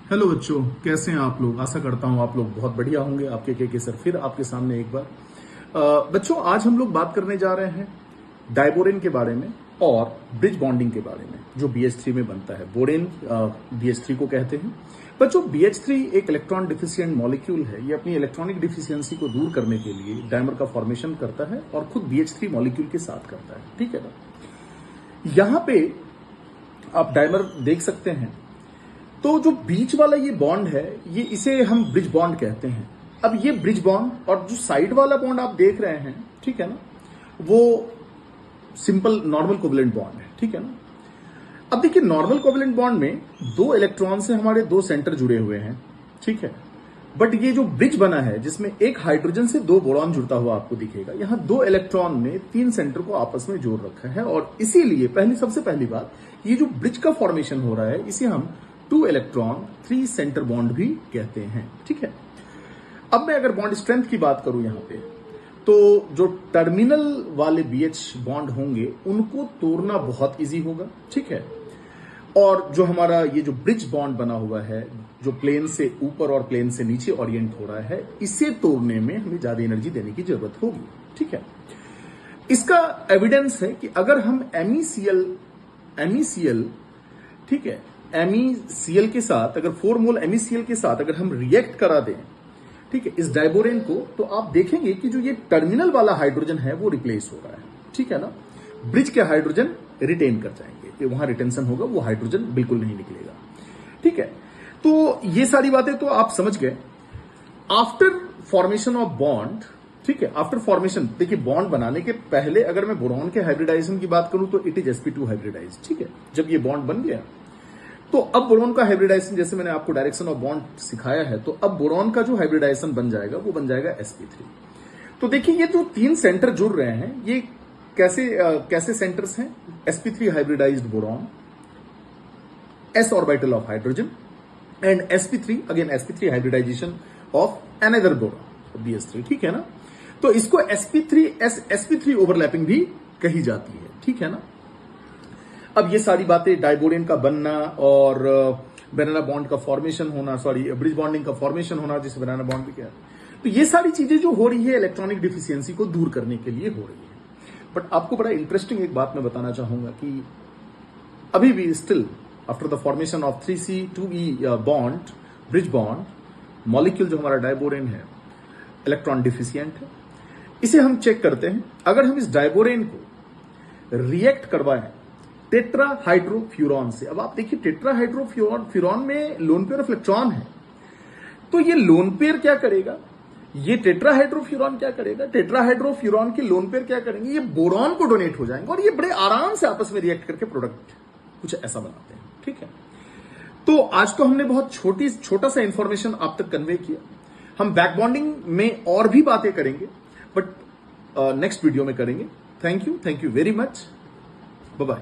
Hello बच्चों, कैसे हैं आप लोग। आशा करता हूं आप लोग बहुत बढ़िया होंगे। आपके के सर फिर आपके सामने एक बार। बच्चों, आज हम लोग बात करने जा रहे हैं डायबोरेन के बारे में और ब्रिज बॉन्डिंग के बारे में, जो BH3 में बनता है। बोरेन BH3 को कहते हैं। बच्चों, BH3 एक इलेक्ट्रॉन डिफिशिएंट मॉलिक्यूल है। ये अपनी इलेक्ट्रॉनिक डिफिशियंसी को दूर करने के लिए डायमर का फॉर्मेशन करता है और खुद BH3 मॉलिक्यूल के साथ करता है। ठीक है ना। यहां पे आप डायमर देख सकते हैं। तो जो बीच वाला ये बॉन्ड है, ये इसे हम ब्रिज बॉन्ड कहते हैं। अब ये ब्रिज बॉन्ड और जो साइड वाला बॉन्ड आप देख रहे हैं, ठीक है ना, वो सिंपल नॉर्मल कोवेलेंट बॉन्ड है। ठीक है ना। अब देखिए, नॉर्मल कोवेलेंट बॉन्ड में 2 इलेक्ट्रॉन से हमारे 2 सेंटर जुड़े हुए हैं। ठीक है। बट ये जो ब्रिज बना है, जिसमें एक हाइड्रोजन से 2 बोरॉन जुड़ता हुआ आपको दिखेगा, यहां 2 इलेक्ट्रॉन ने 3 सेंटर को आपस में जोड़ रखा है। और इसीलिए सबसे पहली बात, ये जो ब्रिज का फॉर्मेशन हो रहा है, इसे हम 2 इलेक्ट्रॉन 3 सेंटर बॉन्ड भी कहते हैं। ठीक है। अब मैं अगर बॉन्ड स्ट्रेंथ की बात करूं यहां पे, तो जो टर्मिनल वाले BH बॉन्ड होंगे, उनको तोड़ना बहुत इजी होगा। ठीक है। और जो हमारा ये जो ब्रिज बॉन्ड बना हुआ है, जो प्लेन से ऊपर और प्लेन से नीचे ओरिएंट हो रहा है, इसे तोड़ने में हमें ज्यादा एनर्जी देने की जरूरत होगी। ठीक है। इसका एविडेंस है कि अगर हम MECL, ठीक है, MECL के साथ, अगर 4 मोल MECL के साथ अगर हम रिएक्ट करा दें, ठीक है, इस डायबोरेन को, तो आप देखेंगे कि जो ये टर्मिनल वाला हाइड्रोजन है वो रिप्लेस हो रहा है। ठीक है ना। ब्रिज के हाइड्रोजन रिटेन कर जाएंगे, वहां रिटेंशन होगा, वो हाइड्रोजन बिल्कुल नहीं निकलेगा। ठीक है। तो ये सारी बातें तो आप समझ गए। आफ्टर फॉर्मेशन ऑफ बॉन्ड, ठीक है, आफ्टर फॉर्मेशन, देखिए बॉन्ड बनाने के पहले अगर मैं बोरॉन के हाइब्रिडाइजेशन की बात करूं तो इट इज sp2 हाइब्रिडाइज। ठीक है। जब ये बॉन्ड बन गया, तो अब बोरॉन का हाइब्रिडाइजेशन, जैसे मैंने आपको डायरेक्शन ऑफ बॉन्ड सिखाया है, तो अब बोरॉन का जो हाइब्रिडाइजेशन बन जाएगा वो बन जाएगा sp3। तो देखिए, ये जो 3 सेंटर जुड़ रहे हैं, ये कैसे सेंटर्स हैं। sp3 hybridized boron, s orbital of hydrogen, and sp3 hybridization of another boron BH3। ठीक है ना। तो इसको sp3 ओवरलैपिंग भी कही जाती है। ठीक है ना। अब ये सारी बातें, डायबोरेन का बनना और बनाना बॉन्ड का फॉर्मेशन होना, ब्रिज बॉन्डिंग का फॉर्मेशन होना, जिसे बनाना बॉन्ड भी कहते हैं, तो ये सारी चीजें जो हो रही है इलेक्ट्रॉनिक डिफिशियंसी को दूर करने के लिए हो रही है। बट आपको बड़ा इंटरेस्टिंग एक बात मैं बताना चाहूंगा कि अभी भी still after the formation of 3C2E bond, bridge bond, molecule जो हमारा डायबोरेन है, इलेक्ट्रॉन डिफिशियंट है। इसे हम चेक करते हैं। अगर हम इस डायबोरेन को रिएक्ट करवाएं टेट्राहाइड्रोफ्यूरॉन से, अब आप देखिए टेट्राहाइड्रोफ्यूरॉन में लोन पेयर ऑफ इलेक्ट्रॉन है, तो ये लोन पेयर क्या करेगा, ये टेट्राहाइड्रोफ्यूरॉन क्या करेगा, टेट्राहाइड्रोफ्यूरॉन के लोन पेयर क्या करेंगे, ये बोरॉन को डोनेट हो जाएंगे और ये बड़े आराम से आपस में रिएक्ट करके प्रोडक्ट कुछ ऐसा बनाते हैं। ठीक है। तो आज तो हमने बहुत छोटा सा इंफॉर्मेशन आप तक कन्वे किया। हम बैक बॉन्डिंग में और भी बातें करेंगे, बट नेक्स्ट वीडियो में करेंगे। Thank you very much. Bye bye.